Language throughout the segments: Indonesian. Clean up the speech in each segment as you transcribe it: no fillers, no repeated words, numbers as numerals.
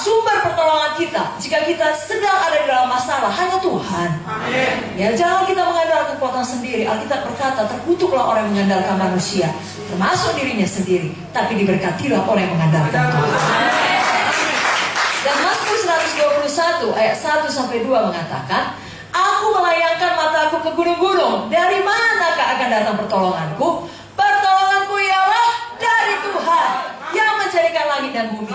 sumber pertolongan kita jika kita sedang ada di dalam masalah hanya Tuhan. Amin. Ya, jangan kita mengandalkan kekuatan sendiri. Alkitab berkata, terkutuklah orang yang mengandalkan manusia, termasuk dirinya sendiri, tapi diberkatilah orang yang mengandalkan Tuhan. Dan Mazmur 121 ayat 1-2 mengatakan, aku melayangkan mataku ke gunung-gunung, dari manakah akan datang pertolonganku? Pertolonganku ialah dari Tuhan yang menjadikan langit dan bumi.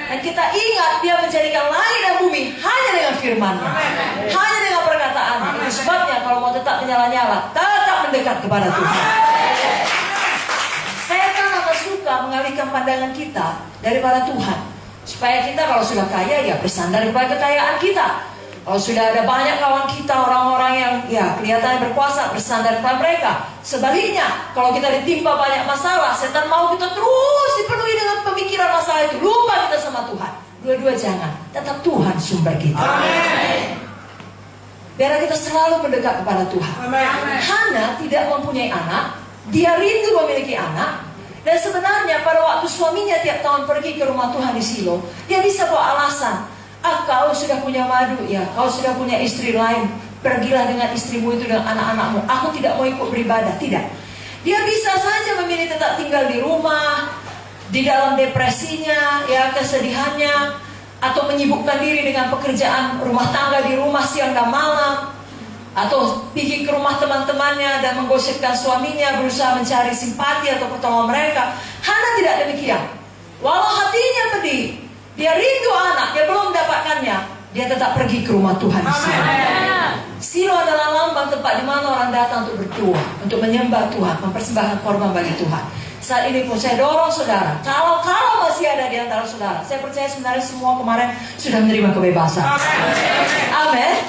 Dan kita ingat, dia menjadikan langit dan bumi hanya dengan firman-Nya, hanya dengan perkataan-Nya. Itu sebabnya kalau mau tetap menyala-nyala, tetap mendekat kepada Tuhan. Setan akan suka mengalihkan pandangan kita daripada Tuhan, supaya kita kalau sudah kaya ya bersandar kepada kekayaan kita. Kalau sudah ada banyak kawan kita, orang-orang yang ya kelihatannya berkuasa, bersandar kepada mereka. Sebaliknya, kalau kita ditimpa banyak masalah, setan mau kita terus dipenuhi dengan pemikiran masalah itu, lupa kita sama Tuhan. Dua-dua jangan, tetap Tuhan sumber kita. Amin. Biar kita selalu mendekat kepada Tuhan. Amin. Hana tidak mempunyai anak, dia rindu memiliki anak. Dan sebenarnya pada waktu suaminya tiap tahun pergi ke rumah Tuhan di Silo, dia bisa bawa alasan, kau sudah punya madu ya, kau sudah punya istri lain, pergilah dengan istrimu itu dan anak-anakmu, aku tidak mau ikut beribadah. Tidak, dia bisa saja memilih tetap tinggal di rumah, di dalam depresinya, ya kesedihannya, atau menyibukkan diri dengan pekerjaan rumah tangga di rumah siang dan malam, atau pergi ke rumah teman-temannya dan menggosipkan suaminya, berusaha mencari simpati atau pertolongan mereka. Hana tidak demikian. Walau hatinya pedih, dia rindu anak, dia belum mendapatkannya, dia tetap pergi ke rumah Tuhan. Silo adalah lambang tempat di mana orang datang untuk berdoa, untuk menyembah Tuhan, mempersembahkan korban bagi Tuhan. Saat ini pun saya dorong saudara, kalau masih ada di antara saudara, saya percaya sebenarnya semua kemarin sudah menerima kebebasan. Amin.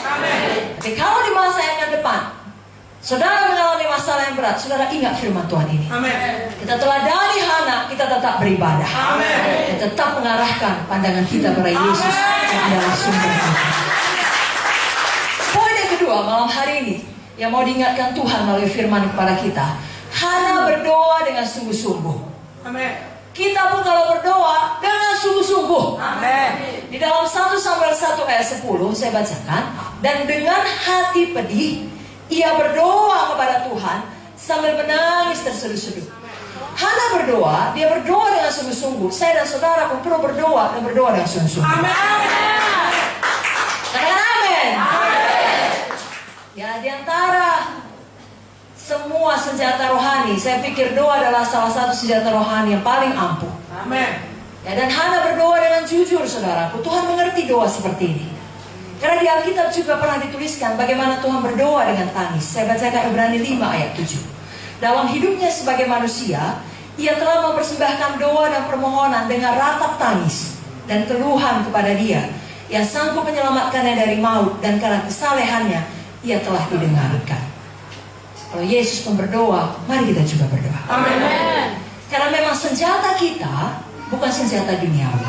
Tapi kalau di masa yang akan depan, saudara mengalami masalah yang berat, saudara ingat firman Tuhan ini. Kita teladani Hana, kita tetap beribadah. Dan tetap mengarahkan pandangan kita kepada Yesus yang adalah sumber kita. Poin yang kedua malam hari ini, yang mau diingatkan Tuhan melalui firman kepada kita, Hana berdoa dengan sungguh-sungguh. Kita pun kalau berdoa dengan sungguh-sungguh. Di dalam 1 Samuel 1 ayat 10 saya bacakan, dan dengan hati pedih ia berdoa kepada Tuhan sambil menangis terseduh-seduh. Hana berdoa, dia berdoa dengan sungguh-sungguh. Saya dan saudara pun perlu berdoa dan berdoa dengan sungguh-sungguh. Katakan amin. Ya, di antara semua senjata rohani, saya pikir doa adalah salah satu senjata rohani yang paling ampuh. Ya, dan Hana berdoa dengan jujur, saudaraku. Tuhan mengerti doa seperti ini. Karena di Alkitab juga pernah dituliskan bagaimana Tuhan berdoa dengan tangis. Saya bacakan Ibrani 5 ayat 7. Dalam hidupnya sebagai manusia, ia telah mempersembahkan doa dan permohonan dengan ratap tangis dan keluhan kepada Dia yang sanggup menyelamatkannya dari maut, dan karena kesalehannya ia telah didengarkan. Kalau Yesus pun berdoa, mari kita juga berdoa. Karena memang senjata kita bukan senjata duniawi,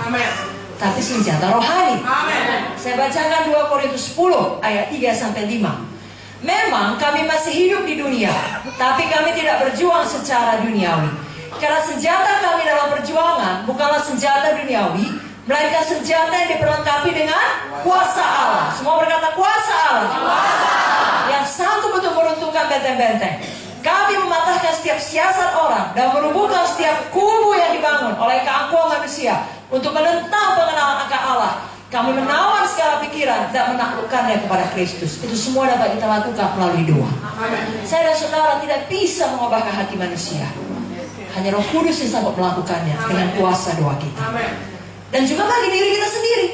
tapi senjata rohani. Saya bacakan 2 Korintus 10 ayat 3-5. Memang kami masih hidup di dunia, tapi kami tidak berjuang secara duniawi. Karena senjata kami dalam perjuangan bukanlah senjata duniawi, melainkan senjata yang diperlengkapi dengan kuasa Allah. Semua berkata kuasa Allah. Yang sanggup untuk meruntuhkan benteng-benteng. Kami mematahkan setiap siasat orang dan merubuhkan setiap kubu yang dibangun oleh keangkuhan manusia untuk menentang pengenalan akan Allah. Kami menawan segala pikiran dan menaklukkannya kepada Kristus. Itu semua dapat kita lakukan melalui doa. Saya dan saudara tidak bisa mengubahkan hati manusia. Hanya Roh Kudus yang sanggup melakukannya dengan kuasa doa kita. Dan juga bagi diri kita sendiri.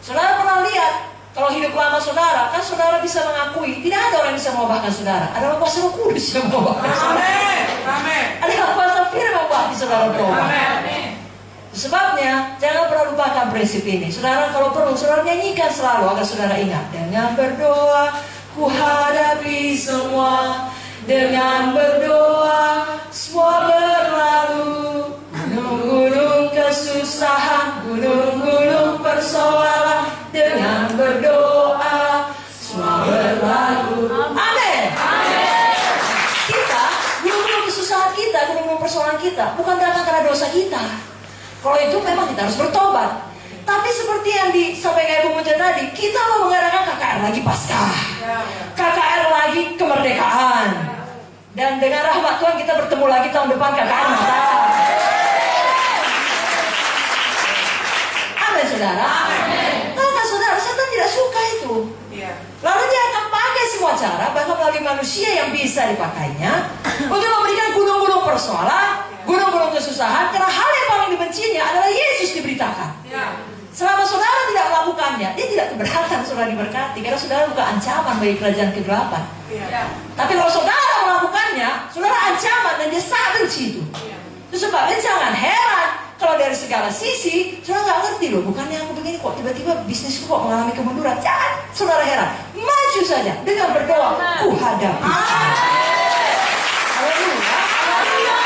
Saudara pernah lihat, kalau hidup lama saudara, kan saudara bisa mengakui tidak ada orang yang bisa mengubahkan saudara. Adalah kuasa Roh Kudus yang mengubahkan saudara. Adalah kuasa firman bagi saudara berubah. Sebabnya jangan pernah lupakan prinsip ini. Saudara kalau perlu, saudara nyanyikan selalu agar saudara ingat. Dengan berdoa ku hadapi semua. Dengan berdoa semua berlalu. Gunung-gunung kesusahan, gunung-gunung persoalan. Dengan berdoa semua berlalu. Amin. Kita, gunung-gunung kesusahan kita, gunung-gunung persoalan kita bukan datang karena dosa kita. Kalau itu memang kita harus bertobat. Tapi seperti yang disampaikan Ibu Munca tadi, kita mau mengadakan KKR lagi Paskah, KKR lagi kemerdekaan, dan dengan rahmat Tuhan kita bertemu lagi tahun depan KKR Natal. Amin saudara. Tahukah saudara, setan tidak suka itu. Lalu dia akan pakai semua cara, bahkan melalui manusia yang bisa dipakainya, untuk memberikan gunung-gunung persoalan, gunung-gunung kesusahan, karena hal yang paling dibencinya adalah Yesus diberitakan. Selama saudara tidak melakukannya, dia tidak keberatan saudara diberkati, karena saudara bukan ancaman bagi kerajaan kegelapan. Tapi kalau saudara melakukannya, saudara ancaman, dan dia sangat benci itu. Itu sebabnya jangan heran kalau dari segala sisi saudara nggak ngerti loh, bukannya aku begini kok tiba-tiba bisnisku kok mengalami kemunduran. Jangan saudara heran, maju saja dengan berdoa, ku hadapi. Haleluya.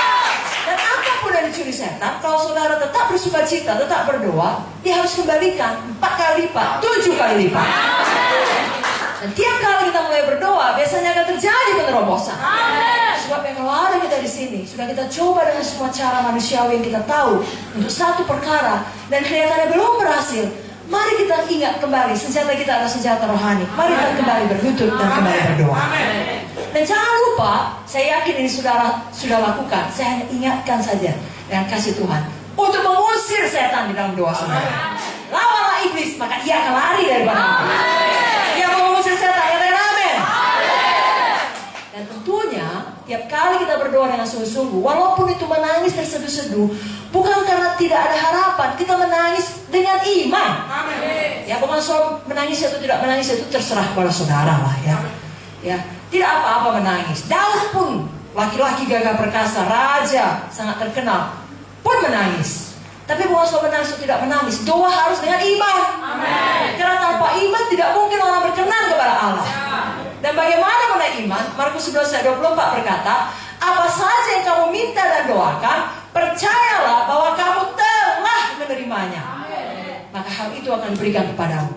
Dan apapun yang dicuri setan, kalau saudara tetap bersuka cita, tetap berdoa, dia harus kembalikan 4 kali lipat, 7 kali lipat. Dan tiap kali kita mulai berdoa, biasanya akan terjadi penerobosan. Sebab yang kalau ada kita di sini, sudah kita coba dengan semua cara manusiawi yang kita tahu untuk satu perkara, dan kelihatannya belum berhasil. Mari kita ingat kembali, senjata kita adalah senjata rohani. Mari kita kembali berlutut dan kembali berdoa. Dan jangan lupa, saya yakin ini saudara sudah lakukan. Saya hanya ingatkan saja dengan kasih Tuhan untuk mengusir setan di dalam doa saudara. Lawanlah iblis, maka ia akan lari daripada kita. Ia mau mengusir setan, ya amin. Dan tentunya tiap kali kita berdoa dengan sungguh-sungguh, walaupun itu menangis terseduh-seduh, bukan karena tidak ada harapan, kita menangis dengan iman. Ya, bukan soal menangis atau tidak menangis, itu terserah kepada saudara lah ya. Ya, tidak apa-apa menangis. Daud pun laki-laki gagah perkasa, raja sangat terkenal, pun menangis. Tapi bukan soal menangis atau tidak menangis, doa harus dengan iman. Karena tanpa iman tidak mungkin orang berkenan kepada Allah. Dan bagaimana mengenai iman? Markus 11 ayat 24 berkata, apa saja yang kamu minta dan doakan, percayalah bahwa kamu telah menerimanya, maka hal itu akan diberikan kepadamu.